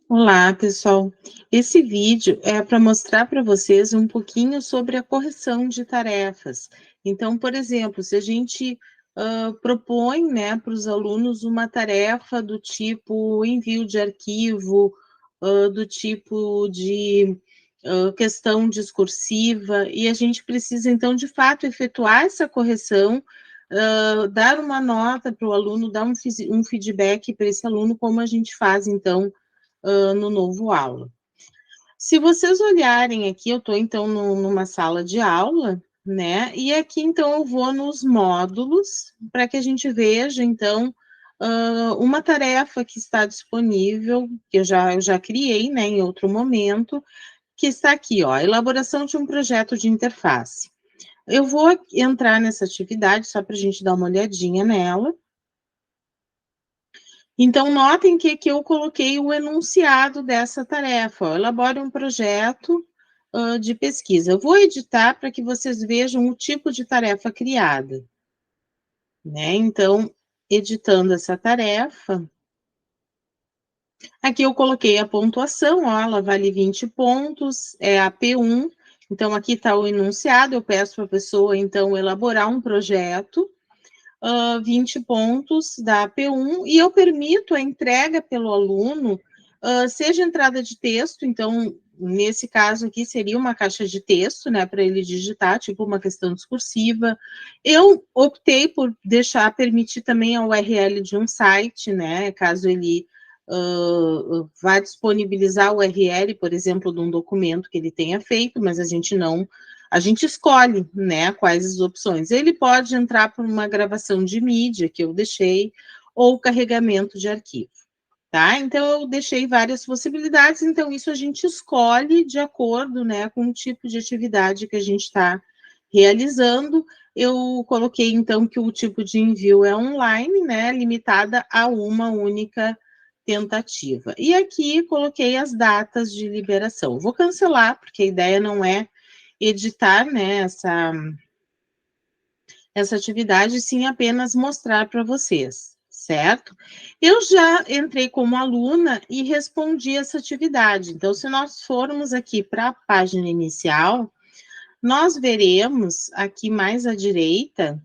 Olá, pessoal. Esse vídeo é para mostrar para vocês um pouquinho sobre a correção de tarefas. Então, por exemplo, se a gente propõe, né, para os alunos uma tarefa do tipo envio de arquivo, do tipo de questão discursiva, e a gente precisa, então, de fato, efetuar essa correção, dar uma nota para o aluno, dar um feedback para esse aluno, como a gente faz, então, no novo aula. Se vocês olharem aqui, eu estou então numa sala de aula, né? E aqui então eu vou nos módulos para que a gente veja então uma tarefa que está disponível, que eu já criei, né, em outro momento, que está aqui, ó, elaboração de um projeto de interface. Eu vou entrar nessa atividade só para a gente dar uma olhadinha nela. Então, notem que aqui eu coloquei o enunciado dessa tarefa. Ó, elabore um projeto de pesquisa. Eu vou editar para que vocês vejam o tipo de tarefa criada. Né? Então, editando essa tarefa, aqui eu coloquei a pontuação, ó, ela vale 20 pontos, é a P1. Então, aqui está o enunciado, eu peço para a pessoa, então, elaborar um projeto, 20 pontos da P1, e eu permito a entrega pelo aluno, seja entrada de texto, então, nesse caso aqui, seria uma caixa de texto, né, para ele digitar, tipo uma questão discursiva. Eu optei por permitir também a URL de um site, né, caso ele vá disponibilizar o URL, por exemplo, de um documento que ele tenha feito, mas a gente escolhe, né, quais as opções. Ele pode entrar por uma gravação de mídia, que eu deixei, ou carregamento de arquivo, tá? Então, eu deixei várias possibilidades, então isso a gente escolhe de acordo, né, com o tipo de atividade que a gente está realizando. Eu coloquei, então, que o tipo de envio é online, né, limitada a uma única tentativa. E aqui coloquei as datas de liberação. Vou cancelar, porque a ideia não é editar, né, essa atividade, sim apenas mostrar para vocês, certo? Eu já entrei como aluna e respondi essa atividade. Então, se nós formos aqui para a página inicial, nós veremos aqui mais à direita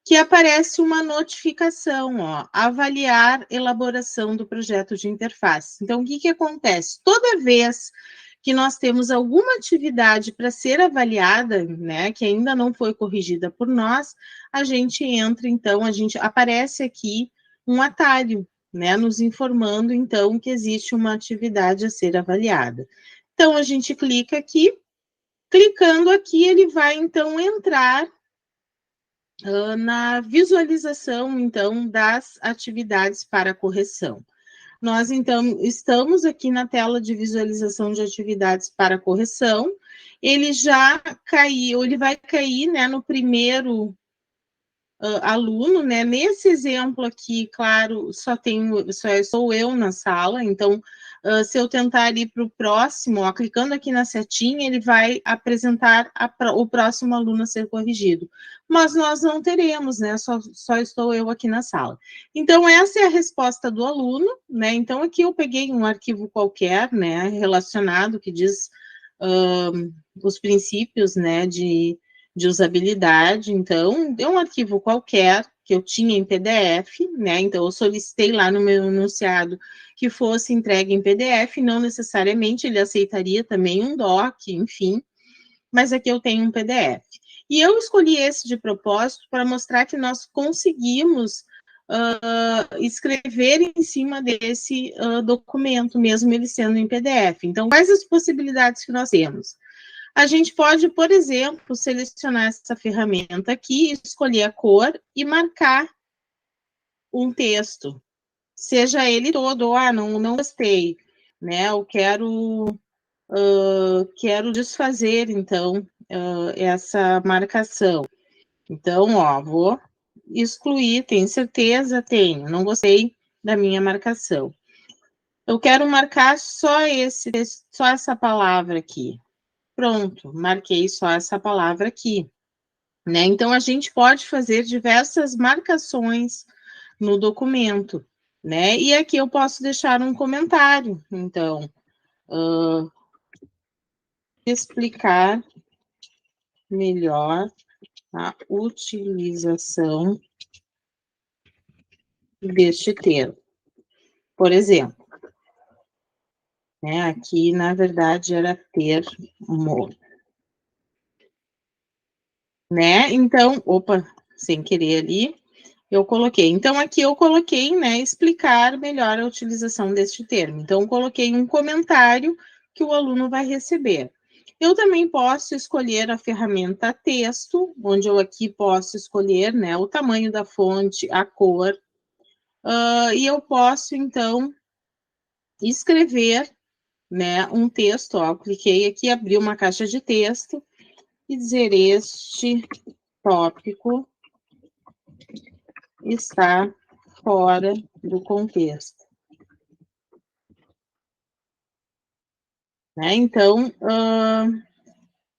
que aparece uma notificação, ó, avaliar elaboração do projeto de interface. Então, o que que acontece? Toda vez que nós temos alguma atividade para ser avaliada, né, que ainda não foi corrigida por nós, a gente entra, então, a gente aparece aqui um atalho, né, nos informando, então, que existe uma atividade a ser avaliada. Então, a gente clica aqui, clicando aqui, ele vai, então, entrar na visualização, então, das atividades para correção. Nós, então, estamos aqui na tela de visualização de atividades para correção. Ele já caiu, ele vai cair, né, no primeiro aluno, né? Nesse exemplo aqui, claro, só sou eu na sala, então, se eu tentar ir para o próximo, ó, clicando aqui na setinha, ele vai apresentar o próximo aluno a ser corrigido. Mas nós não teremos, né? Só estou eu aqui na sala. Então, essa é a resposta do aluno, né? Então, aqui eu peguei um arquivo qualquer, né, relacionado, que diz os princípios, né, de usabilidade. Então, deu um arquivo qualquer que eu tinha em PDF, né? Então, eu solicitei lá no meu enunciado que fosse entregue em PDF, não necessariamente ele aceitaria também um doc, enfim, mas aqui eu tenho um PDF. E eu escolhi esse de propósito para mostrar que nós conseguimos escrever em cima desse documento, mesmo ele sendo em PDF. Então, quais as possibilidades que nós temos? A gente pode, por exemplo, selecionar essa ferramenta aqui, escolher a cor e marcar um texto, seja ele todo, não gostei, né? Eu quero desfazer, então, essa marcação. Então, ó, vou excluir, tem certeza? Tenho, não gostei da minha marcação. Eu quero marcar só essa palavra aqui. Pronto, marquei só essa palavra aqui. né? Então, a gente pode fazer diversas marcações no documento, né? E aqui eu posso deixar um comentário, então, explicar melhor a utilização deste termo. Por exemplo, né? Aqui, na verdade, era termo, né? Então, opa, sem querer ali, eu coloquei. Então, aqui eu coloquei, né, explicar melhor a utilização deste termo. Então, eu coloquei um comentário que o aluno vai receber. Eu também posso escolher a ferramenta texto, onde eu aqui posso escolher, né, o tamanho da fonte, a cor, e eu posso, então, escrever, né, um texto, ó, eu cliquei aqui, abri uma caixa de texto, e dizer este tópico está fora do contexto. Né? Então,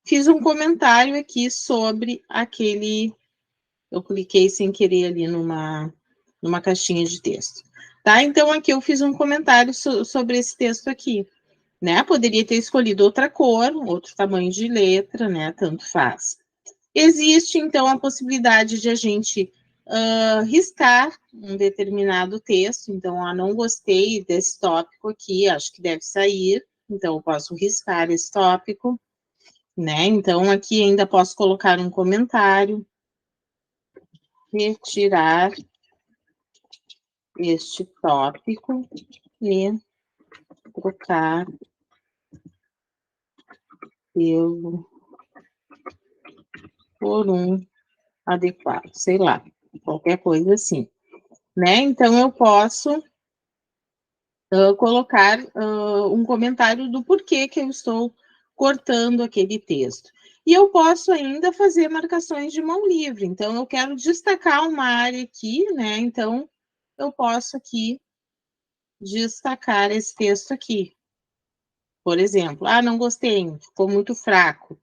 fiz um comentário aqui sobre aquele. Eu cliquei sem querer ali numa caixinha de texto. Tá? Então, aqui eu fiz um comentário sobre esse texto aqui. Né? Poderia ter escolhido outra cor, outro tamanho de letra, né? Tanto faz. Existe, então, a possibilidade de a gente riscar um determinado texto. Então, não gostei desse tópico aqui, acho que deve sair. Então, eu posso riscar esse tópico, né? Então, aqui ainda posso colocar um comentário, retirar este tópico e trocar por um adequado, sei lá, qualquer coisa assim, né? Então, eu posso colocar um comentário do porquê que eu estou cortando aquele texto. E eu posso ainda fazer marcações de mão livre. Então, eu quero destacar uma área aqui, né? Então, eu posso aqui destacar esse texto aqui. Por exemplo, não gostei, ficou muito fraco.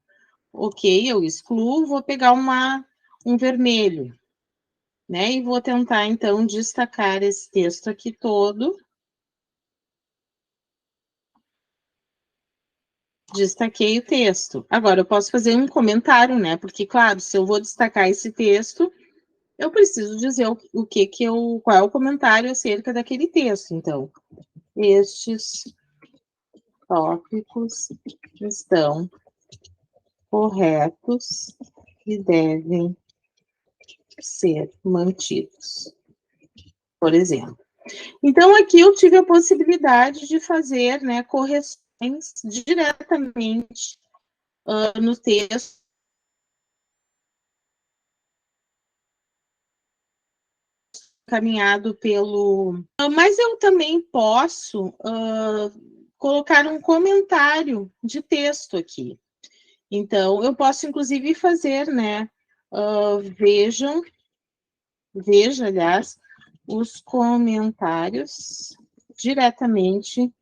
Ok, eu excluo, vou pegar um vermelho, né? E vou tentar, então, destacar esse texto aqui todo. Destaquei o texto. Agora, eu posso fazer um comentário, né? Porque, claro, se eu vou destacar esse texto, eu preciso dizer qual é o comentário acerca daquele texto. Então, estes tópicos estão corretos e devem ser mantidos, por exemplo. Então, aqui eu tive a possibilidade de fazer, né, correções diretamente no texto, encaminhado pelo. Mas eu também posso colocar um comentário de texto aqui. Então, eu posso, inclusive, fazer, né? Veja, aliás, os comentários diretamente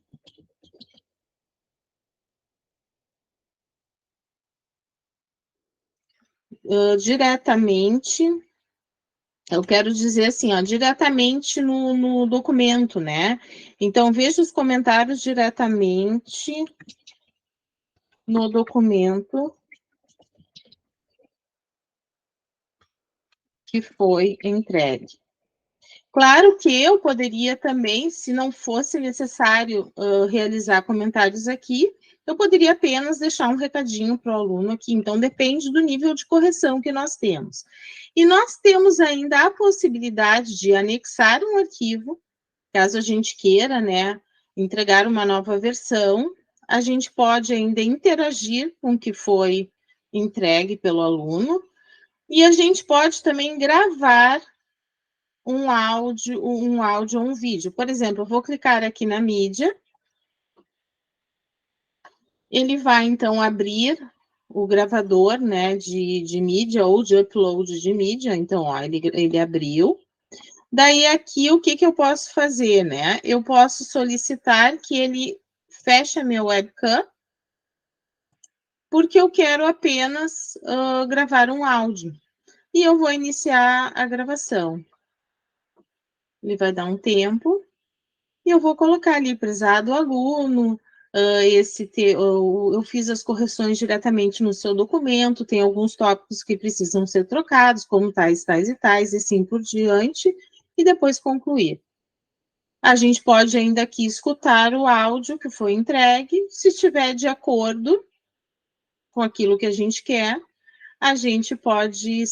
eu quero dizer assim, ó, diretamente no documento, né? Então, veja os comentários diretamente no documento que foi entregue. Claro que eu poderia também, se não fosse necessário realizar comentários aqui, eu poderia apenas deixar um recadinho para o aluno aqui. Então, depende do nível de correção que nós temos. E nós temos ainda a possibilidade de anexar um arquivo, caso a gente queira, né, entregar uma nova versão. A gente pode ainda interagir com o que foi entregue pelo aluno. E a gente pode também gravar um áudio ou um vídeo. Por exemplo, eu vou clicar aqui na mídia. Ele vai, então, abrir o gravador, né, de mídia ou de upload de mídia. Então, ó, ele abriu. Daí, aqui, o que eu posso fazer, né? Eu posso solicitar que ele feche a minha webcam, porque eu quero apenas gravar um áudio. e eu vou iniciar a gravação. Ele vai dar um tempo e eu vou colocar ali, prezado aluno, eu fiz as correções diretamente no seu documento, tem alguns tópicos que precisam ser trocados, como tais, tais e tais, e assim por diante, e depois concluir. A gente pode ainda aqui escutar o áudio que foi entregue, se estiver de acordo com aquilo que a gente quer, a gente pode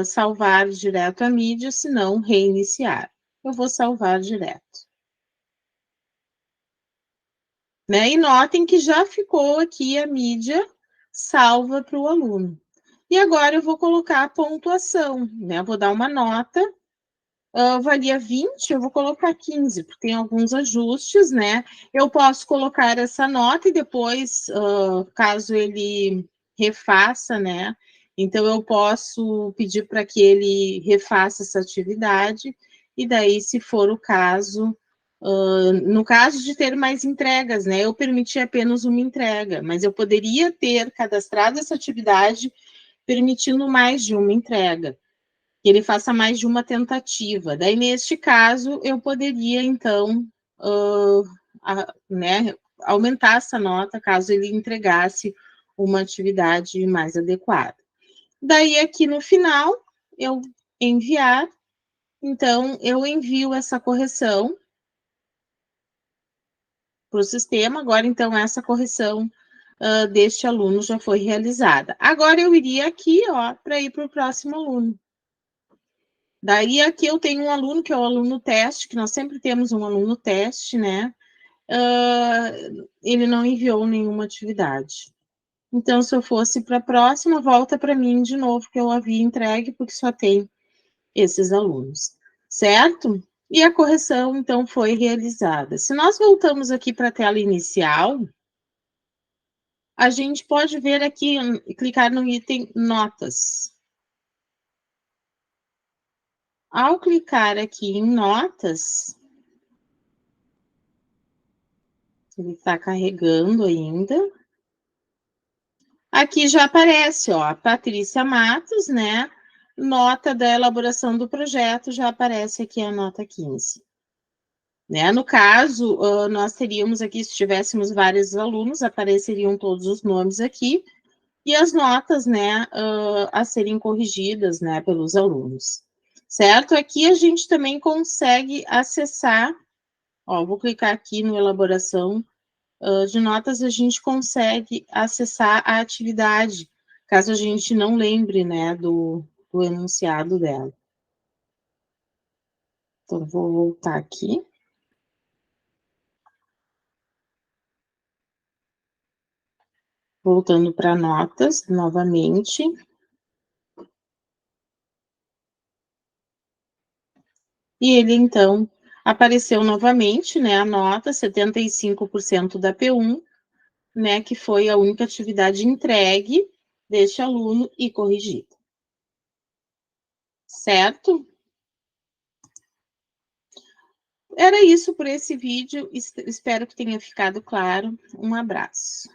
salvar direto a mídia, se não reiniciar. Eu vou salvar direto. Né? E notem que já ficou aqui a mídia salva para o aluno. E agora eu vou colocar a pontuação, né? Eu vou dar uma nota, valia 20, eu vou colocar 15, porque tem alguns ajustes, né? Eu posso colocar essa nota e depois, caso ele refaça, né? Então eu posso pedir para que ele refaça essa atividade, e daí, se for o caso, no caso de ter mais entregas, né? Eu permiti apenas uma entrega, mas eu poderia ter cadastrado essa atividade permitindo mais de uma entrega, que ele faça mais de uma tentativa. Daí, neste caso, eu poderia, então, né, aumentar essa nota caso ele entregasse uma atividade mais adequada. Daí, aqui no final, eu enviar, então, eu envio essa correção para o sistema. Agora, então, essa correção deste aluno já foi realizada. Agora, eu iria aqui, ó, para ir para o próximo aluno. Daí, aqui eu tenho um aluno, que é o aluno teste, que nós sempre temos um aluno teste, né? Ele não enviou nenhuma atividade. Então, se eu fosse para a próxima, volta para mim de novo, que eu havia entregue, porque só tem esses alunos, certo? E a correção, então, foi realizada. Se nós voltamos aqui para a tela inicial, a gente pode ver aqui, clicar no item Notas. Ao clicar aqui em Notas, ele está carregando ainda. Aqui já aparece, ó, Patrícia Matos, né? Nota da elaboração do projeto, já aparece aqui a nota 15. Né? No caso, nós teríamos aqui, se tivéssemos vários alunos, apareceriam todos os nomes aqui, e as notas, né, a serem corrigidas, né, pelos alunos. Certo? Aqui a gente também consegue acessar, ó, vou clicar aqui no elaboração de notas, a gente consegue acessar a atividade, caso a gente não lembre, né, do enunciado dela. Então, vou voltar aqui. Voltando para notas, novamente. E ele, então, apareceu novamente, né, a nota 75% da P1, né, que foi a única atividade entregue deste aluno e corrigida. Certo? Era isso por esse vídeo, espero que tenha ficado claro. Um abraço.